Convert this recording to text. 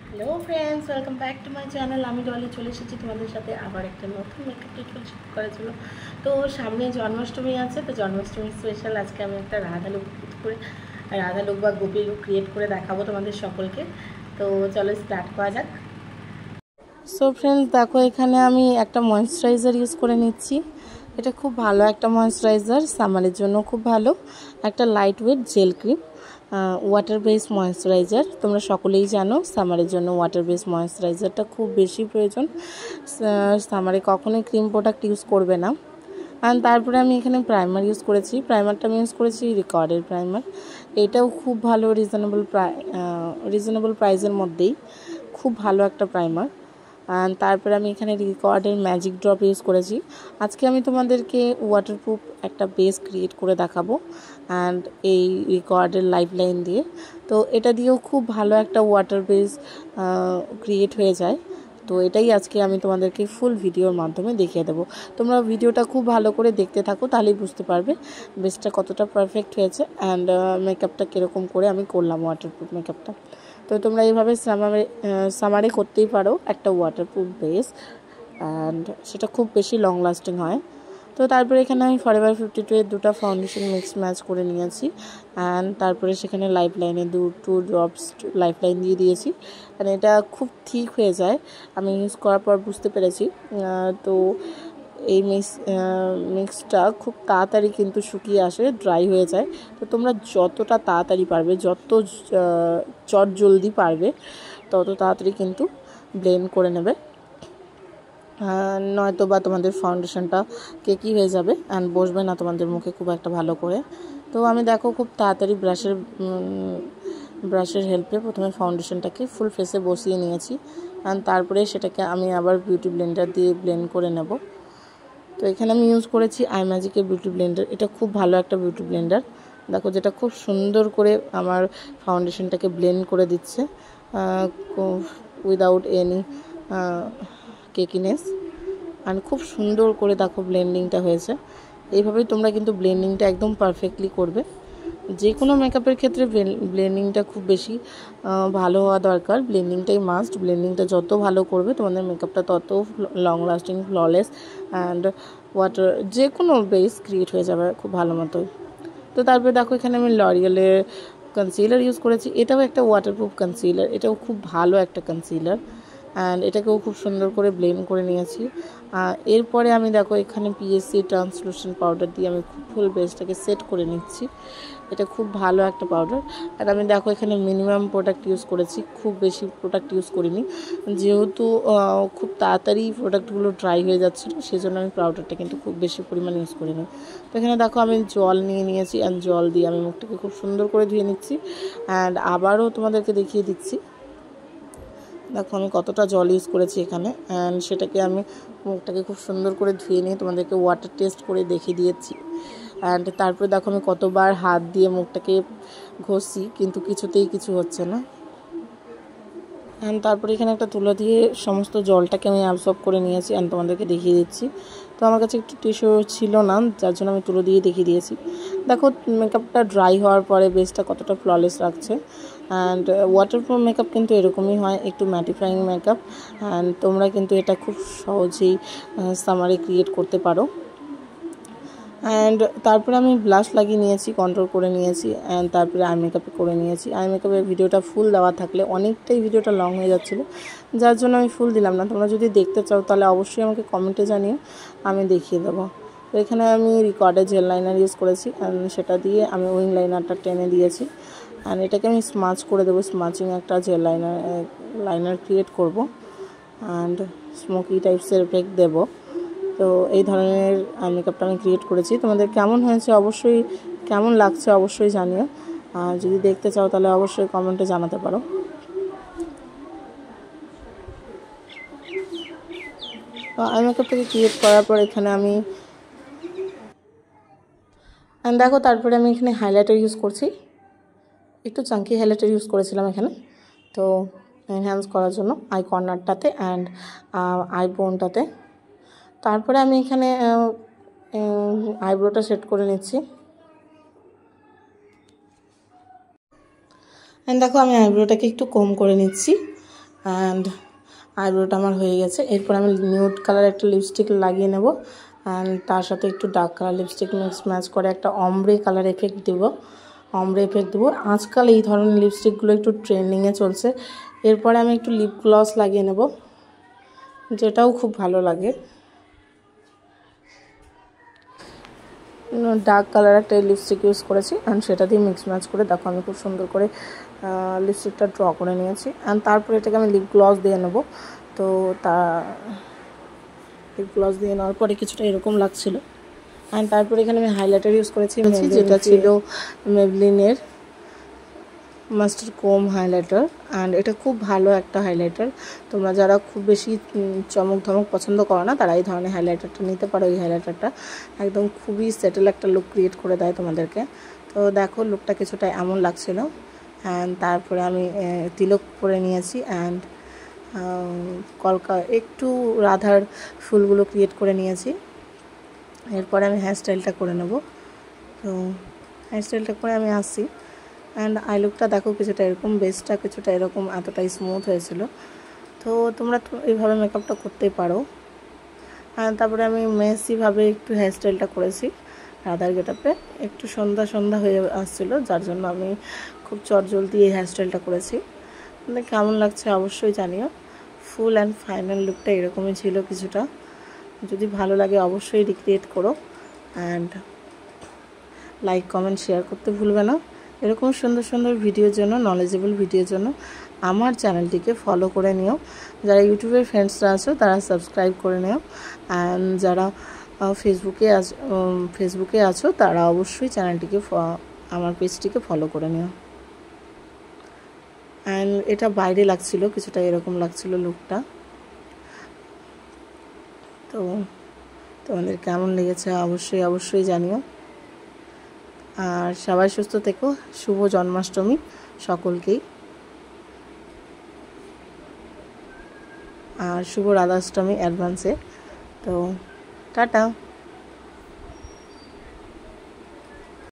Hello friends, welcome back to my channel. আমি ডলি চলে এসেছি তোমাদের সাথে আবার একটা নতুন মেকআপ টিউটোরিয়াল শুট করার জন্য। তো সামনে জন্মাষ্টমী আছে, তো জন্মাষ্টমী স্পেশাল আজকে আমি একটা রাধা লুক বা গোপী লুক ক্রিয়েট করে দেখাবো তোমাদের সকলকে। তো চলো স্টার্ট করা যাক। সো ফ্রেন্ডস, দেখো এখানে আমি একটা ময়েশ্চারাইজার ইউজ করে নিচ্ছি। এটা খুব ভালো একটা ময়েশ্চারাইজার, সামারের জন্য খুব ভালো। একটা light weight jail cream, water base moisturiser. তোমরা সকলেই জানো সামারের জন্য ওয়াটার বেস ময়েশ্চারাইজারটা খুব বেশি প্রয়োজন। সামারে কখনোই ক্রিম প্রোডাক্ট ইউজ করবে না। অ্যান্ড তারপরে আমি এখানে প্রাইমার ইউজ করেছি। প্রাইমারটা আমি ইউজ করেছি রিকর্ডের প্রাইমার। এটাও খুব ভালো, রিজনেবল প্রাইসের মধ্যেই খুব ভালো একটা প্রাইমার। অ্যান্ড তারপরে আমি এখানে রিকর্ডের ম্যাজিক ড্রপ ইউজ করেছি। আজকে আমি তোমাদেরকে ওয়াটারপ্রুফ একটা বেস ক্রিয়েট করে দেখাবো অ্যান্ড এই রিকর্ডের লাইফ লাইন দিয়ে। তো এটা দিয়েও খুব ভালো একটা ওয়াটার বেস ক্রিয়েট হয়ে যায়। তো এটাই আজকে আমি তোমাদেরকে ফুল ভিডিওর মাধ্যমে দেখিয়ে দেবো। তোমরা ভিডিওটা খুব ভালো করে দেখতে থাকো, তাহলেই বুঝতে পারবে বেসটা কতটা পারফেক্ট হয়েছে অ্যান্ড মেকআপটা কীরকম করে আমি করলাম ওয়াটারপ্রুফ মেকআপটা। তো তোমরা এইভাবে সামারে করতেই পারো একটা ওয়াটারপ্রুফ বেস, অ্যান্ড সেটা খুব বেশি লং লাস্টিং হয়। তো তারপরে এখানে আমি ফরএভার 52 এর দুটো ফাউন্ডেশন মিক্স ম্যাচ করে নিয়েছি অ্যান্ড তারপরে সেখানে লাইফ লাইনে টু ড্রপস লাইফ লাইন দিয়ে দিয়েছি। মানে এটা খুব ঠিক হয়ে যায়, আমি ইউজ করার পর বুঝতে পেরেছি। তো এই মিক্সটা খুব তাড়াতাড়ি কিন্তু শুকিয়ে আসে, ড্রাই হয়ে যায়। তো তোমরা যতটা তাড়াতাড়ি পারবে, যত চট জলদি পারবে, তত তাড়াতাড়ি কিন্তু ব্লেন্ড করে নেবে, নয়তো বা তোমাদের ফাউন্ডেশনটা কেকি হয়ে যাবে অ্যান্ড বসবে না তোমাদের মুখে খুব একটা ভালো করে। তো আমি দেখো খুব তাড়াতাড়ি ব্রাশের হেল্পে প্রথমে ফাউন্ডেশনটাকে ফুল ফেসে বসিয়ে নিয়েছি অ্যান্ড তারপরে সেটাকে আমি আবার বিউটি ব্লেন্ডার দিয়ে ব্লেন্ড করে নেব। তো এখানে আমি ইউজ করেছি আইম্যাজিকের বিউটি ব্লেন্ডার। এটা খুব ভালো একটা বিউটি ব্লেন্ডার, দেখো যেটা খুব সুন্দর করে আমার ফাউন্ডেশনটাকে ব্লেন্ড করে দিচ্ছে উইদাউট এনি কেকিনেস। আর খুব সুন্দর করে দেখো ব্লেন্ডিংটা হয়েছে। এইভাবেই তোমরা কিন্তু ব্লেন্ডিংটা একদম পারফেক্টলি করবে। যে কোনো মেকআপের ক্ষেত্রে ব্লেন্ডিংটা খুব বেশি ভালো হওয়া দরকার। ব্লেন্ডিংটাই মাস্ট। ব্লেন্ডিংটা যত ভালো করবে তোমাদের মেকআপটা তত লং লাস্টিং, ফ্ললেস অ্যান্ড যে কোনো বেস ক্রিয়েট হয়ে যাবে খুব ভালো মতোই। তো তারপরে দেখো এখানে আমি লরিয়ালের কনসিলার ইউজ করেছি। এটাও একটা ওয়াটারপ্রুফ কনসিলার, এটাও খুব ভালো একটা কনসিলার অ্যান্ড এটাকেও খুব সুন্দর করে ব্লেন্ড করে নিয়েছি। এরপরে আমি দেখো এখানে পিএসসি ট্রান্সলুসেন্ট পাউডার দিয়ে আমি খুব ফুল বেসটাকে সেট করে নিচ্ছি। এটা খুব ভালো একটা পাউডার। আর আমি দেখো এখানে মিনিমাম প্রোডাক্ট ইউজ করেছি, খুব বেশি প্রোডাক্ট ইউজ করিনি, যেহেতু খুব তাড়াতাড়ি প্রোডাক্টগুলো ড্রাই হয়ে যাচ্ছিলো, সেই জন্য আমি পাউডারটা কিন্তু খুব বেশি পরিমাণে ইউজ করিনি। তো এখানে দেখো আমি জল নিয়ে নিয়েছি অ্যান্ড জল দিয়ে আমি মুখটাকে খুব সুন্দর করে ধুয়ে নিচ্ছি অ্যান্ড আবারও তোমাদেরকে দেখিয়ে দিচ্ছি। দেখো আমি কতটা জল ইউজ করেছি এখানে অ্যান্ড সেটাকে আমি মুখটাকে খুব সুন্দর করে ধুয়ে নিয়ে তোমাদেরকে ওয়াটার টেস্ট করে দেখিয়ে দিয়েছি। অ্যান্ড তারপরে দেখো আমি কতবার হাত দিয়ে মুখটাকে ঘষি, কিন্তু কিছুতেই কিছু হচ্ছে না। অ্যান্ড তারপরে এখানে একটা তুলো দিয়ে সমস্ত জলটাকে আমি অ্যাবসর্ব করে নিয়েছি অ্যান্ড তোমাদেরকে দেখিয়ে দিচ্ছি। তো আমার কাছে একটু টিস্যু ছিল না, যার জন্য আমি তুলো দিয়ে দেখিয়ে দিয়েছি। দেখো মেকআপটা ড্রাই হওয়ার পরে বেসটা কতটা ফ্ললেস রাখছে। অ্যান্ড ওয়াটারপ্রুফ মেকআপ কিন্তু এরকমই হয়, একটু ম্যাটিফাইং মেকআপ। অ্যান্ড তোমরা কিন্তু এটা খুব সহজেই সামারে ক্রিয়েট করতে পারো। অ্যান্ড তারপরে আমি ব্লাশ লাগিয়ে নিয়েছি, কন্ট্রোল করে নিয়েছি অ্যান্ড তারপরে আই মেকআপে করে নিয়েছি। আই মেকআপের ভিডিওটা ফুল দেওয়া থাকলে অনেকটাই ভিডিওটা লং হয়ে যাচ্ছিলো, যার জন্য আমি ফুল দিলাম না। তোমরা যদি দেখতে চাও তাহলে অবশ্যই আমাকে কমেন্টে জানিও, আমি দেখিয়ে দেবো। তো এখানে আমি রিকর্ডের জেল লাইনার ইউজ করেছি অ্যান্ড সেটা দিয়ে আমি উইং লাইনারটা টেনে দিয়েছি অ্যান্ড এটাকে আমি স্মাচ করে দেবো। স্মাচিং একটা জেল লাইনার ক্রিয়েট করব অ্যান্ড স্মোকি টাইপসের এফেক্ট দেবো। তো এই ধরনের মেকআপটা আমি ক্রিয়েট করেছি। তোমাদের কেমন হয়েছে অবশ্যই, কেমন লাগছে অবশ্যই জানিও। যদি দেখতে চাও তাহলে অবশ্যই কমেন্টে জানাতে পারো। আই মেকআপটাকে ক্রিয়েট করার পর এখানে আমি দেখো তারপরে আমি এখানে হাইলাইটার ইউজ করছি। একটু চাঙ্কি হাইলাইটার ইউজ করেছিলাম এখানে, তো এনহ্যান্স করার জন্য আই কর্নারটাতে অ্যান্ড আই বোনটাতে। তারপরে আমি এখানে আইব্রোটা সেট করে নিচ্ছি। অ্যান্ড দেখো আমি আইব্রোটাকে একটু কম করে নিচ্ছি অ্যান্ড আইব্রোটা আমার হয়ে গেছে। এরপর আমি নিউড কালার একটা লিপস্টিক লাগিয়ে নেব অ্যান্ড তার সাথে একটু dark colour lipstick mix match করে একটা অমব্রে কালার এফেক্ট দেবো, আজকাল এই ধরনের লিপস্টিকগুলো একটু ট্রেন্ডিংয়ে চলছে। এরপরে আমি একটু লিপ গ্লস লাগিয়ে নেব, যেটাও খুব ভালো লাগে। ডার্ক কালার একটা লিপস্টিক ইউজ করেছি অ্যান্ড সেটা দিয়ে মিক্স ম্যাচ করে দেখো আমি খুব সুন্দর করে লিপস্টিকটা ড্র করে নিয়েছি। অ্যান্ড তারপরে এটাকে আমি লিপ গ্লস দিয়ে নেব। তো লিপ গ্লস দিয়ে নেওয়ার পরে কিছুটা এরকম লাগছিলো। অ্যান্ড তারপরে এখানে আমি হাইলাইটার ইউজ করেছি, যেটা ছিল মেবলিনের মাস্টার কোম হাইলাইটার। অ্যান্ড এটা খুব ভালো একটা হাইলাইটার। তোমরা যারা খুব বেশি চমক ধমক পছন্দ করো না তারা এই ধরনের হাইলাইটারটা নিতে পারো। এই হাইলাইটারটা একদম খুবই সেটেল একটা লুক ক্রিয়েট করে দেয় তোমাদেরকে। তো দেখো লুকটা কিছুটা এমন লাগছিল। অ্যান্ড তারপরে আমি তিলক পরে নিয়েছি অ্যান্ড একটু রাধার ফুলগুলো ক্রিয়েট করে নিয়েছি। এরপরে আমি হেয়ারস্টাইলটা করে নেব। তো হেয়ারস্টাইলটা করে আমি আসছি। অ্যান্ড আই লুকটা দেখো কিছুটা এরকম, বেসটা কিছুটা এরকম, এতটাই স্মুথ হয়েছিল। তো তোমরা এইভাবে মেকআপটা করতেই পারো। আর তারপরে আমি মেসিভাবে একটু হেয়ারস্টাইলটা করেছি রাধার গেটআপে। একটু সন্ধ্যা হয়ে আসছিলো, যার জন্য আমি খুব চটজলদি এই হেয়ারস্টাইলটা করেছি। মানে কেমন লাগছে অবশ্যই জানিও। ফুল অ্যান্ড ফাইনাল লুকটা এরকমই ছিল কিছুটা। যদি ভালো লাগে অবশ্যই রিক্রিয়েট করো অ্যান্ড লাইক কমেন্ট শেয়ার করতে ভুলবে না। এরকম সুন্দর সুন্দর ভিডিওর জন্য, নলেজেবল ভিডিওর জন্য আমার চ্যানেলটিকে ফলো করে নিও। যারা ইউটিউবের ফ্রেন্ডসরা আছো তারা সাবস্ক্রাইব করে নিও। অ্যান্ড যারা ফেসবুকে আছো তারা অবশ্যই চ্যানেলটিকে আমার পেজটিকে ফলো করে নিও। অ্যান্ড এটা বাইরে লাগছিল, কিছুটা এরকম লাগছিল লুকটা। তো তোমাদের কেমন লেগেছে অবশ্যই জানিও। আর সবাই সুস্থ থেকো। শুভ জন্মাষ্টমী সকলকেই, আর শুভ রাধাষ্টমী অ্যাডভান্সে। তো টাটা।